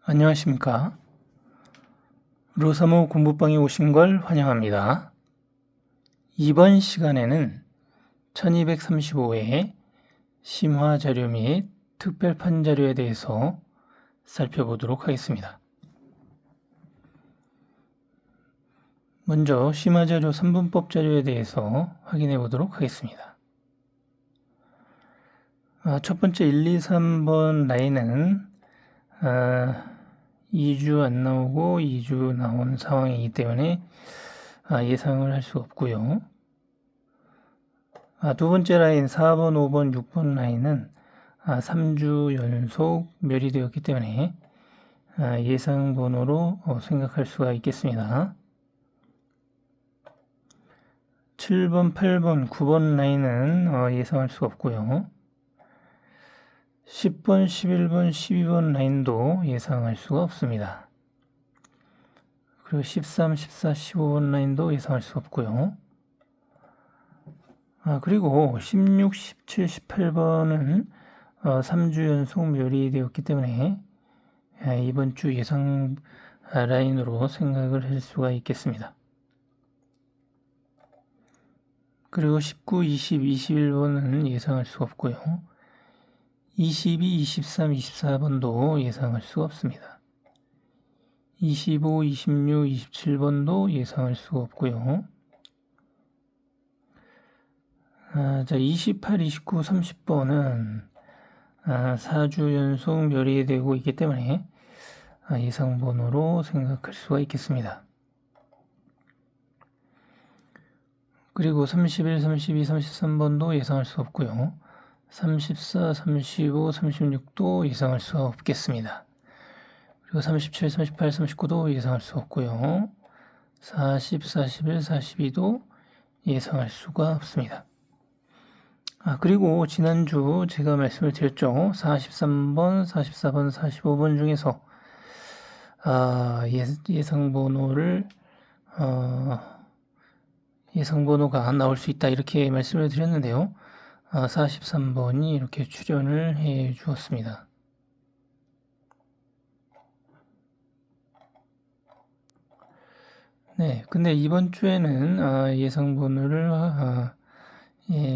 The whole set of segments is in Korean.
안녕하십니까. 로사모 공부방에 오신 걸 환영합니다. 이번 시간에는 1235회 심화자료 및 특별판 자료에 대해서 살펴보도록 하겠습니다. 먼저 심화자료 3분법 자료에 대해서 확인해 보도록 하겠습니다. 첫 번째 1, 2, 3번 라인은 2주 안 나오고 2주 나온 상황이기 때문에 예상을 할 수 없고요. 두 번째 라인 4번, 5번, 6번 라인은 3주 연속 멸이 되었기 때문에 예상 번호로 생각할 수가 있겠습니다. 7번, 8번, 9번 라인은 예상할 수 없고요. 10번, 11번, 12번 라인도 예상할 수가 없습니다. 그리고 13, 14, 15번 라인도 예상할 수 없고요. 그리고 16, 17, 18번은 3주 연속 멸이 되었기 때문에 이번 주 예상 라인으로 생각을 할 수가 있겠습니다. 그리고 19, 20, 21번은 예상할 수 없고요. 22, 23, 24번도 예상할 수가 없습니다. 25, 26, 27번도 예상할 수가 없고요. 28, 29, 30번은 4주 연속 멸이 되고 있기 때문에 예상 번호로 생각할 수가 있겠습니다. 그리고 31, 32, 33번도 예상할 수 없고요. 34, 35, 36도 예상할 수가 없겠습니다. 그리고 37, 38, 39도 예상할 수 없고요. 40, 41, 42도 예상할 수가 없습니다. 그리고 지난주 제가 말씀을 드렸죠. 43번, 44번, 45번 중에서 예상번호가 나올 수 있다 이렇게 말씀을 드렸는데요. 43번이 이렇게 출연을 해 주었습니다. 네, 근데 이번 주에는 예상번호를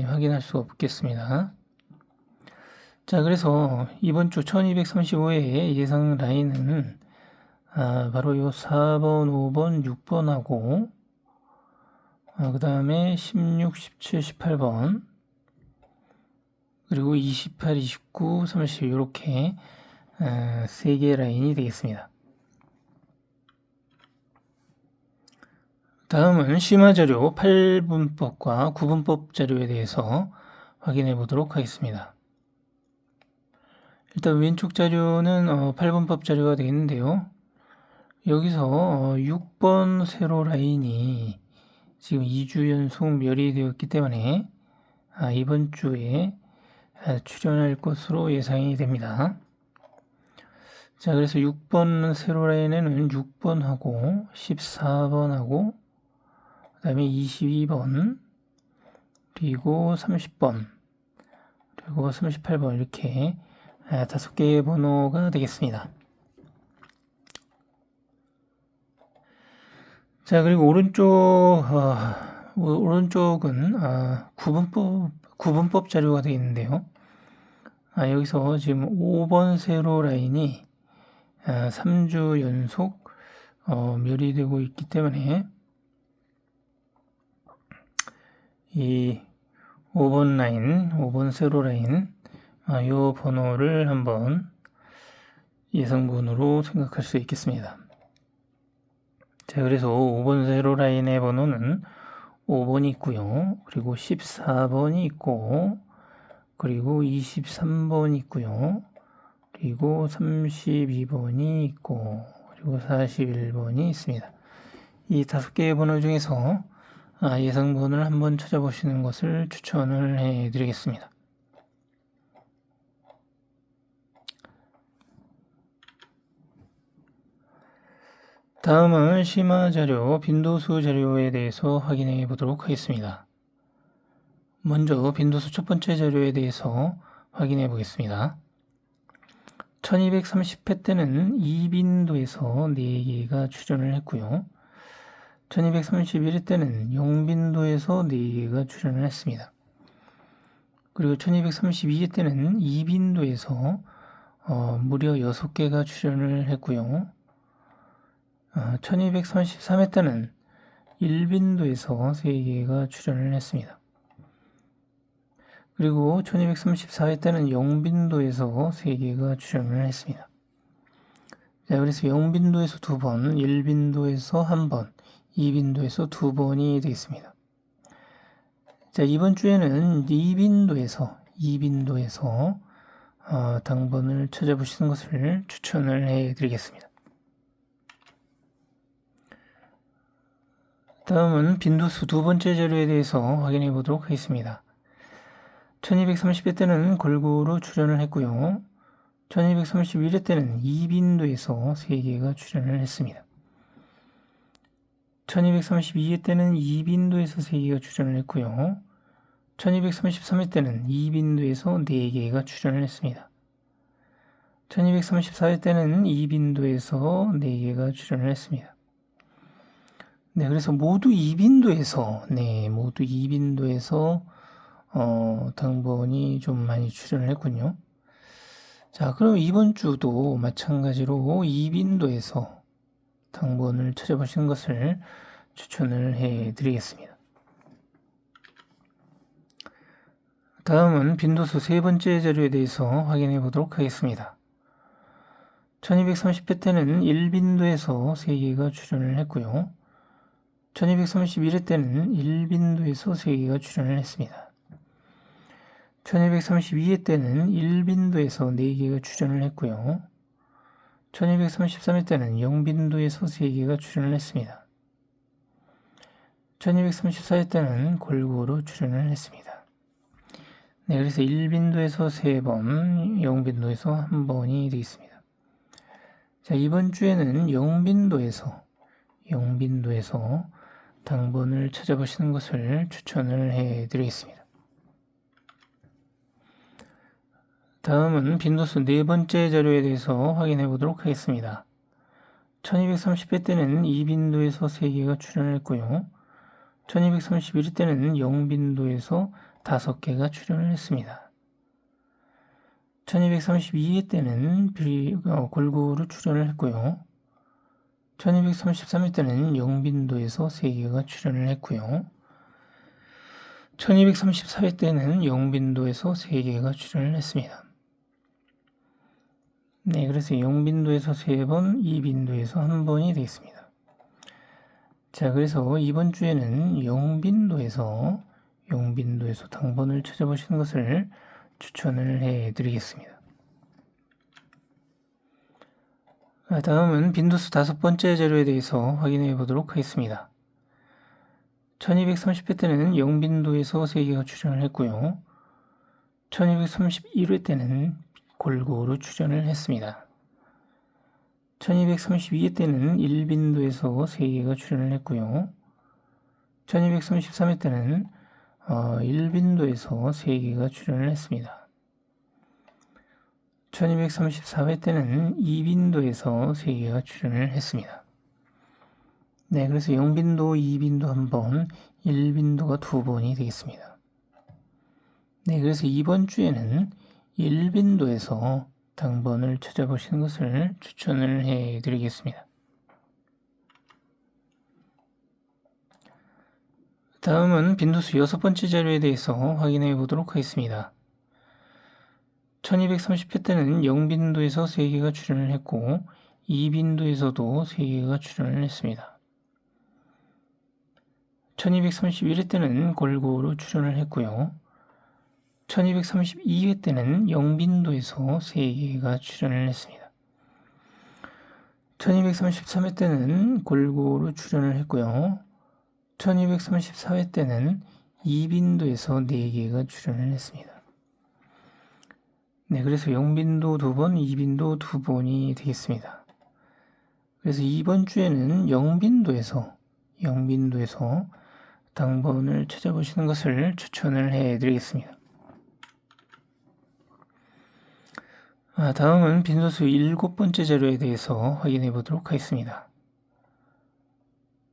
확인할 수 없겠습니다. 자, 그래서 이번 주 1235회의 예상 라인은 바로 요 4번, 5번, 6번하고 그 다음에 16, 17, 18번 그리고 28, 29, 30 이렇게 3개 라인이 되겠습니다. 다음은 심화자료 8분법과 9분법 자료에 대해서 확인해 보도록 하겠습니다. 일단 왼쪽 자료는 8분법 자료가 되겠는데요. 여기서 6번 세로 라인이 지금 2주 연속 멸이 되었기 때문에 이번 주에 출연할 것으로 예상이 됩니다. 자, 그래서 6번 세로 라인에는 6번하고 14번하고 그 다음에 22번 그리고 30번 그리고 38번 이렇게 5개의 번호가 되겠습니다. 자, 그리고 오른쪽은 9분법 자료가 되어 있는데요. 여기서 지금 5번 세로 라인이 3주 연속 멸이 되고 있기 때문에 이 5번 세로 라인 이 번호를 한번 예상번호로 생각할 수 있겠습니다. 자, 그래서 5번 세로 라인의 번호는 5번이 있고요. 그리고 14번이 있고 그리고 23번이 있고요. 그리고 32번이 있고 그리고 41번이 있습니다. 이 5개의 번호 중에서 예상 번호를 한번 찾아보시는 것을 추천을 해드리겠습니다. 다음은 심화자료, 빈도수 자료에 대해서 확인해 보도록 하겠습니다. 먼저 빈도수 첫 번째 자료에 대해서 확인해 보겠습니다. 1230회 때는 2빈도에서 4개가 출연을 했고요. 1231회 때는 0빈도에서 4개가 출연을 했습니다. 그리고 1232회 때는 2빈도에서 무려 6개가 출연을 했고요. 1233회 때는 1빈도에서 3개가 출연을 했습니다. 그리고 1234회 때는 0빈도에서 3개가 출연을 했습니다. 자, 그래서 0빈도에서 2번, 1빈도에서 1번, 2빈도에서 2번이 되겠습니다. 자, 이번 주에는 2빈도에서 당번을 찾아보시는 것을 추천을 해드리겠습니다. 다음은 빈도수 두 번째 자료에 대해서 확인해 보도록 하겠습니다. 1230회 때는 골고루 출연을 했고요. 1231회 때는 2빈도에서 3개가 출연을 했습니다. 1232회 때는 2빈도에서 3개가 출연을 했고요. 1233회 때는 2빈도에서 4개가 출연을 했습니다. 1234회 때는 2빈도에서 4개가 출연을 했습니다. 네, 그래서 모두 2빈도에서 당번이 좀 많이 출연을 했군요. 자, 그럼 이번 주도 마찬가지로 2빈도에서 당번을 찾아보시는 것을 추천을 해드리겠습니다. 다음은 빈도수 세 번째 자료에 대해서 확인해 보도록 하겠습니다. 1230회 때는 1빈도에서 3개가 출연을 했고요. 1231회 때는 1빈도에서 3개가 출연을 했습니다. 1232회 때는 1빈도에서 4개가 출연을 했고요. 1233회 때는 0빈도에서 3개가 출연을 했습니다. 1234회 때는 골고루 출연을 했습니다. 네, 그래서 1빈도에서 3번, 0빈도에서 1번이 되겠습니다. 자, 이번 주에는 0빈도에서 당번을 찾아보시는 것을 추천을 해드리겠습니다. 다음은 빈도수 네 번째 자료에 대해서 확인해 보도록 하겠습니다. 1230회 때는 2빈도에서 3개가 출연을 했고요. 1231회 때는 0빈도에서 5개가 출연을 했습니다. 1232회 때는 골고루 출연을 했고요. 1233회 때는 0빈도에서 3개가 출연을 했고요. 1234회 때는 0빈도에서 3개가 출연을 했습니다. 네, 그래서 0빈도에서 3번, 2빈도에서 1번이 되겠습니다. 자, 그래서 이번 주에는 0빈도에서 당번을 찾아보시는 것을 추천을 해드리겠습니다. 다음은 빈도수 다섯 번째 자료에 대해서 확인해 보도록 하겠습니다. 1230회 때는 0빈도에서 3개가 출연을 했고요. 1231회 때는 골고루 출연을 했습니다. 1232회 때는 1빈도에서 3개가 출연을 했고요. 1233회 때는 1빈도에서 3개가 출연을 했습니다. 1234회 때는 2빈도에서 3개가 출연을 했습니다. 네, 그래서 0빈도, 2빈도 1번, 1빈도가 2번이 되겠습니다. 네, 그래서 이번 주에는 1빈도에서 당번을 찾아보시는 것을 추천을 해드리겠습니다. 다음은 빈도수 여섯 번째 자료에 대해서 확인해 보도록 하겠습니다. 1230회 때는 0빈도에서 3개가 출연을 했고 2빈도에서도 3개가 출연을 했습니다. 1231회 때는 골고루 출연을 했고요. 1232회 때는 0빈도에서 3개가 출연을 했습니다. 1233회 때는 골고루 출연을 했고요. 1234회 때는 2빈도에서 4개가 출연을 했습니다. 네, 그래서 0빈도 2번, 2빈도 2번이 되겠습니다. 그래서 이번 주에는 0빈도에서 당번을 찾아보시는 것을 추천을 해드리겠습니다. 다음은 빈도수 7번째 자료에 대해서 확인해 보도록 하겠습니다.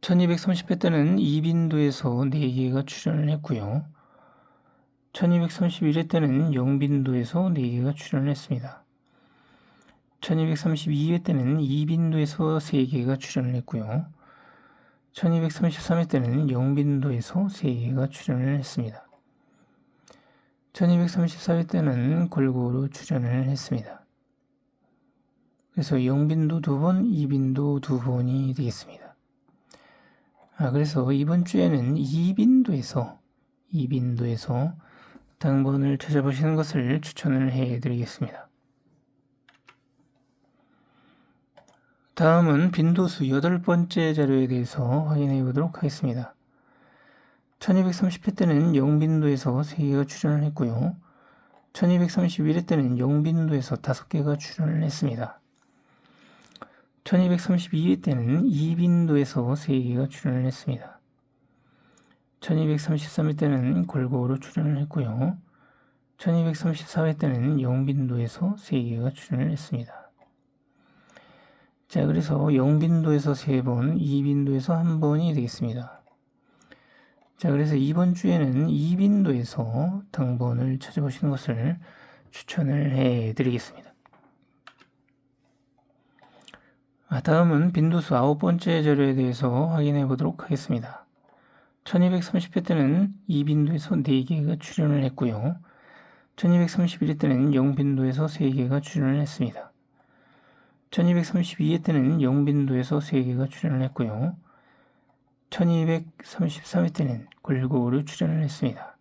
1230회 때는 2빈도에서 4개가 출현을 했고요. 1231회 때는 0빈도에서 4개가 출현을 했습니다. 1232회 때는 2빈도에서 3개가 출현을 했고요. 1233회 때는 0빈도에서 3개가 출현을 했습니다. 1234회 때는 골고루 출현을 했습니다. 그래서 0빈도 2번, 2빈도 2번이 되겠습니다. 그래서 이번 주에는 2빈도에서 당번을 찾아보시는 것을 추천을 해드리겠습니다. 다음은 빈도수 8번째 자료에 대해서 확인해 보도록 하겠습니다. 1230회 때는 0빈도에서 3개가 출현을 했고요. 1231회 때는 0빈도에서 5개가 출현을 했습니다. 1232회 때는 2빈도에서 3개가 출현을 했습니다. 1233회 때는 골고루 출현을 했고요. 1234회 때는 0빈도에서 3개가 출현을 했습니다. 자, 그래서 0빈도에서 3번, 2빈도에서 1번이 되겠습니다. 자, 그래서 이번 주에는 2빈도에서 당번을 찾아보시는 것을 추천을 해드리겠습니다. 다음은 빈도수 9번째 자료에 대해서 확인해 보도록 하겠습니다. 1230회 때는 2빈도에서 4개가 출현을 했고요. 1231회 때는 0빈도에서 3개가 출현을 했습니다. 1232회 때는 0빈도에서 3개가 출현을 했고요. 1233회 때는 골고루 출현을 했습니다.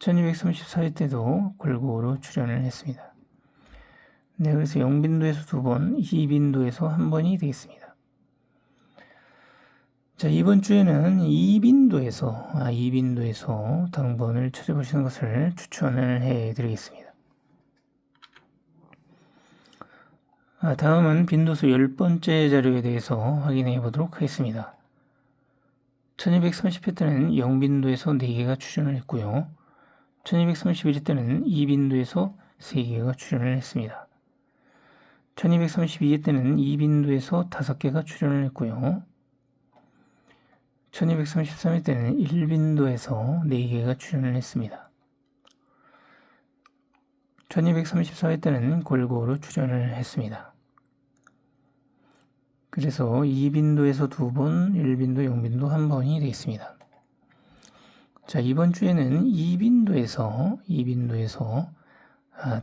1234회 때도 골고루 출현을 했습니다. 네, 그래서 0빈도에서 2번, 2빈도에서 1번이 되겠습니다. 자, 이번 주에는 2빈도에서 당번을 찾아보시는 것을 추천을 해드리겠습니다. 다음은 빈도수 10번째 자료에 대해서 확인해 보도록 하겠습니다. 1230회 때는 0빈도에서 4개가 출현을 했고요. 1231회 때는 2빈도에서 3개가 출현을 했습니다. 1232회 때는 2빈도에서 5개가 출현을 했고요. 1233회 때는 1빈도에서 4개가 출현을 했습니다. 1234회 때는 골고루 출현을 했습니다. 그래서 2빈도에서 2번, 1빈도, 0빈도 1번이 되겠습니다. 자, 이번 주에는 2빈도에서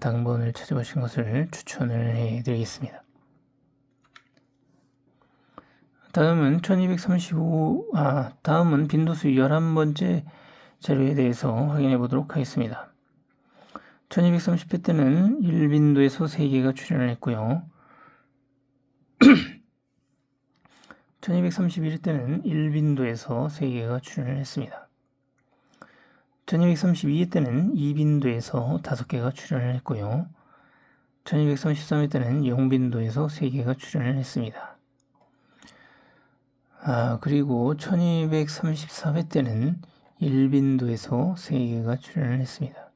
당번을 찾아보신 것을 추천을 해드리겠습니다. 다음은 다음은 빈도수 11번째 자료에 대해서 확인해 보도록 하겠습니다. 1230회 때는 1빈도에서 3개가 출현을 했고요. 1231회 때는 1빈도에서 3개가 출현을 했습니다. 1232회 때는 2빈도에서 5개가 출현을 했고요. 1233회 때는 0빈도에서 3개가 출현을 했습니다. 그리고 1234회 때는 1빈도에서 3개가 출현을 했습니다.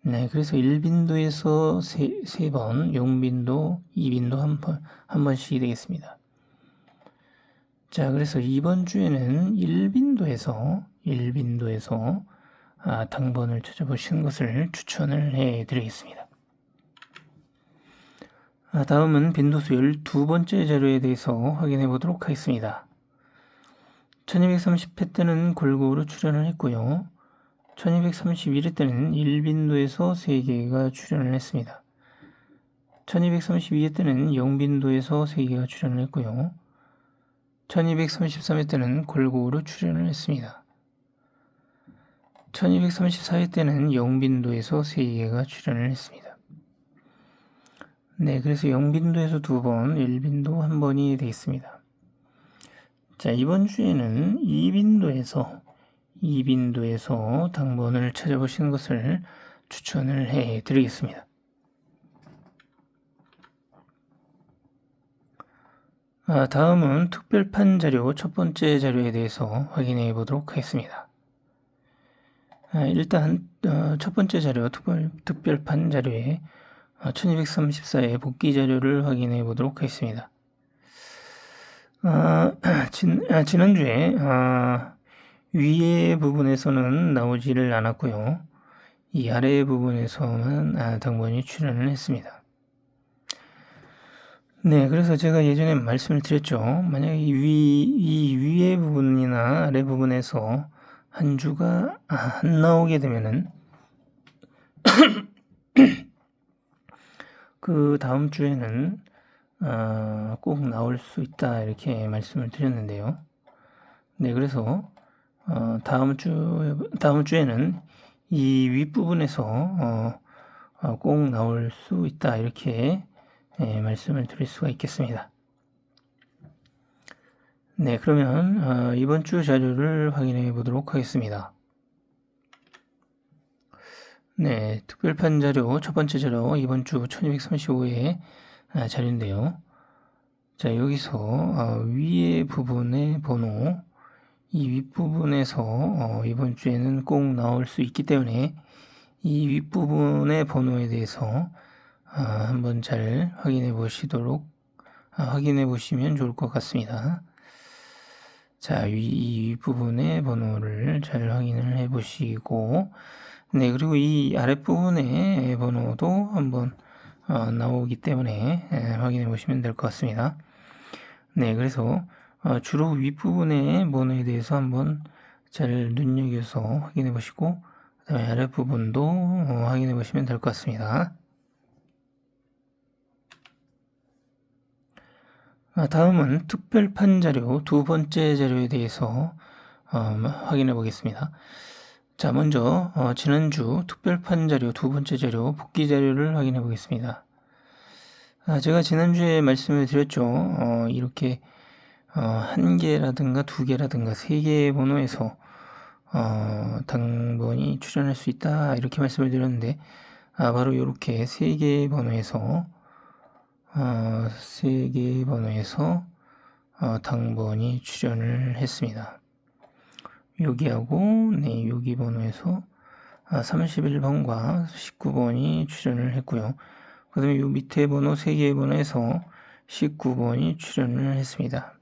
네, 그래서 1빈도에서 3번, 0빈도, 2빈도 한 번씩 되겠습니다. 자, 그래서 이번 주에는 1빈도에서 당번을 찾아보시는 것을 추천을 해드리겠습니다. 다음은 빈도수 12번째 자료에 대해서 확인해 보도록 하겠습니다. 1230회 때는 골고루 출현을 했고요. 1231회 때는 1빈도에서 3개가 출현을 했습니다. 1232회 때는 0빈도에서 3개가 출현을 했고요. 1233회 때는 골고루 출현을 했습니다. 1234회 때는 0빈도에서 3개가 출현을 했습니다. 네, 그래서 0빈도에서 2번, 1빈도 1번이 되겠습니다. 자, 이번 주에는 2빈도에서 당번을 찾아보시는 것을 추천을 해드리겠습니다. 다음은 특별판 자료 첫 번째 자료에 대해서 확인해 보도록 하겠습니다. 일단 첫 번째 자료 특별판 자료에 1234의 복귀 자료를 확인해 보도록 하겠습니다. 지난주에 위의 부분에서는 나오지를 않았고요. 이 아래 부분에서만 당번이 출연을 했습니다. 네, 그래서 제가 예전에 말씀을 드렸죠. 만약에 이 위의 부분이나 아래 부분에서 한 주가 안 나오게 되면은 그 다음 주에는 꼭 나올 수 있다 이렇게 말씀을 드렸는데요. 네, 그래서 다음 주에는 이 윗부분에서 꼭 나올 수 있다 이렇게 말씀을 드릴 수가 있겠습니다. 네, 그러면 이번 주 자료를 확인해 보도록 하겠습니다. 네, 특별판 자료 첫 번째 자료 이번 주 1235의 자료인데요. 자, 여기서 위의 부분의 번호, 이 윗부분에서 이번 주에는 꼭 나올 수 있기 때문에 이 윗부분의 번호에 대해서 한번 잘 확인해 보시면 좋을 것 같습니다. 자, 이 윗부분의 번호를 잘 확인을 해 보시고, 네, 그리고 이 아랫부분의 번호도 한번 나오기 때문에 확인해 보시면 될 것 같습니다. 네, 그래서 주로 윗부분의 번호에 대해서 한번 잘 눈여겨서 확인해 보시고, 그 다음에 아랫부분도 확인해 보시면 될 것 같습니다. 다음은 특별판 자료 두 번째 자료에 대해서 확인해 보겠습니다. 자, 먼저 지난주 특별판 자료 두 번째 자료 복귀 자료를 확인해 보겠습니다. 제가 지난주에 말씀을 드렸죠. 이렇게 한 개라든가 두 개라든가 세 개의 번호에서 당번이 출연할 수 있다 이렇게 말씀을 드렸는데 바로 이렇게 세 개의 번호에서 당번이 출연을 했습니다. 여기하고 여기 번호에서 31번과 19번이 출연을 했고요. 그 다음에 이 밑에 번호 3개의 번호에서 19번이 출연을 했습니다.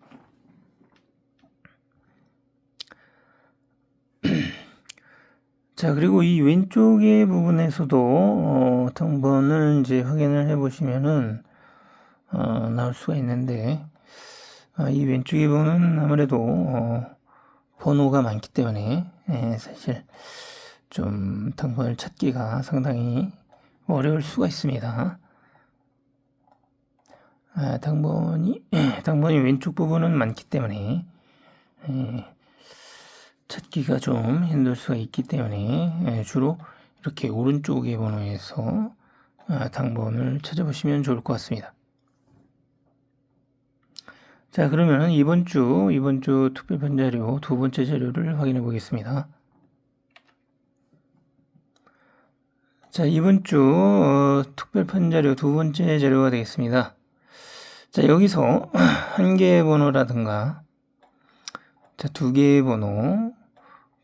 자, 그리고 이 왼쪽의 부분에서도 당번을 이제 확인을 해 보시면은 나올 수가 있는데 이 왼쪽의 번호는 아무래도 번호가 많기 때문에 사실 좀 당번을 찾기가 상당히 어려울 수가 있습니다. 당번이 왼쪽 부분은 많기 때문에 찾기가 좀 힘들 수가 있기 때문에 주로 이렇게 오른쪽의 번호에서 당번을 찾아보시면 좋을 것 같습니다. 자, 그러면 이번 주 특별판 자료 두 번째 자료를 확인해 보겠습니다. 자, 이번 주 특별판 자료 두 번째 자료가 되겠습니다. 자, 여기서 한 개의 번호라든가 자, 두 개의 번호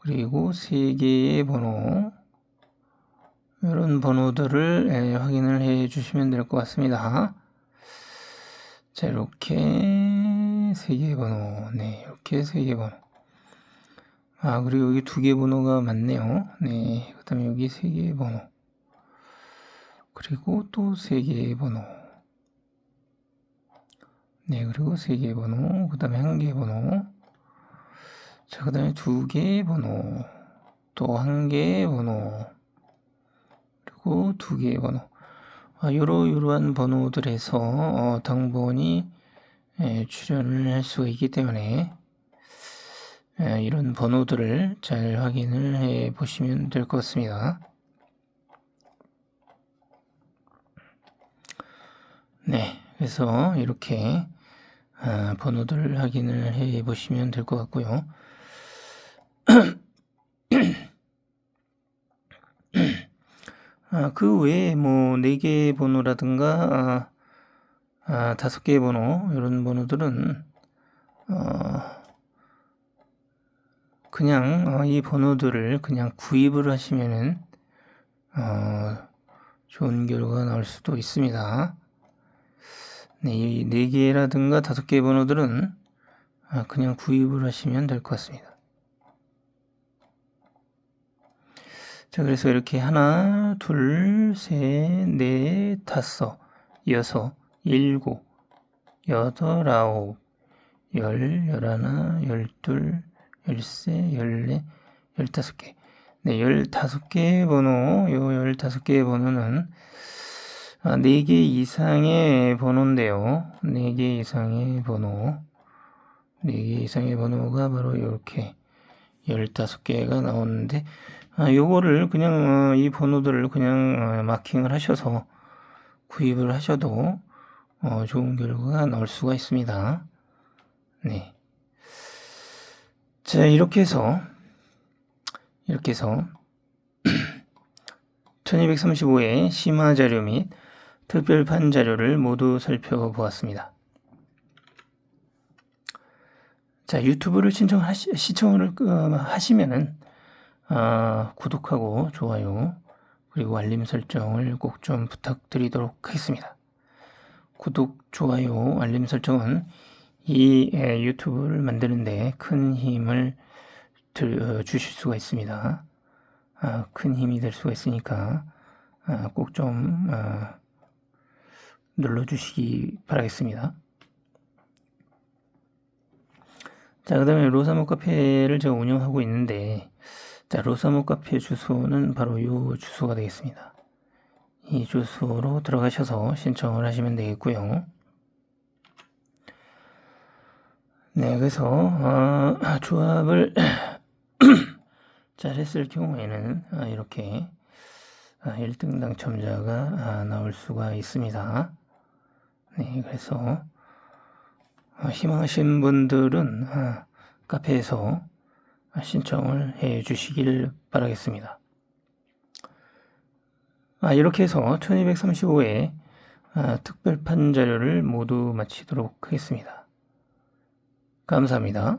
그리고 세 개의 번호 이런 번호들을 확인을 해 주시면 될 것 같습니다. 자, 이렇게 세 개의 번호, 이렇게 세 개의 번호. 그리고 여기 두 개의 번호가 많네요. 그 다음에 여기 세 개의 번호. 그리고 또 세 개의 번호. 그리고 세 개의 번호. 그 다음에 한 개의 번호. 자, 그 다음에 두 개의 번호. 또 한 개의 번호. 그리고 두 개의 번호. 이러한 번호들에서 당번이 출연을 할 수가 있기 때문에 이런 번호들을 잘 확인을 해 보시면 될 것 같습니다. 네, 그래서 이렇게 번호들을 확인을 해 보시면 될 것 같고요. 그 외에 뭐 4개의 번호라든가 5개의 번호 이런 번호들은 그냥 이 번호들을 그냥 구입을 하시면은 좋은 결과가 나올 수도 있습니다. 네, 이 4개라든가 5개의 번호들은 그냥 구입을 하시면 될 것 같습니다. 자, 그래서 이렇게 하나, 둘, 셋, 넷, 다섯, 여섯, 일곱, 여덟, 아홉, 열, 열하나, 열둘, 열세, 열네, 15개. 네, 15개의 번호, 요 15개의 번호는 4개 이상의 번호인데요. 4개 이상의 번호. 4개 이상의 번호가 바로 이렇게 15개가 나오는데, 요거를 그냥, 이 번호들을 그냥 마킹을 하셔서 구입을 하셔도 좋은 결과가 나올 수가 있습니다. 네. 자, 이렇게 해서 1235의 심화 자료 및 특별판 자료를 모두 살펴보았습니다. 자, 유튜브를 시청을 하시면은 구독하고 좋아요 그리고 알림 설정을 꼭 좀 부탁드리도록 하겠습니다. 구독, 좋아요, 알림 설정은 이 유튜브를 만드는데 큰 힘을 주실 수가 있습니다. 큰 힘이 될 수가 있으니까 꼭 좀 눌러주시기 바라겠습니다. 자, 그 다음에 로사모 카페를 제가 운영하고 있는데, 자, 로사모 카페 주소는 바로 이 주소가 되겠습니다. 이 주소로 들어가셔서 신청을 하시면 되겠고요. 네, 그래서 조합을 잘 했을 경우에는 이렇게 1등 당첨자가 나올 수가 있습니다. 네, 그래서 희망하신 분들은 카페에서 신청을 해 주시길 바라겠습니다. 이렇게 해서 1235의 특별판 자료를 모두 마치도록 하겠습니다. 감사합니다.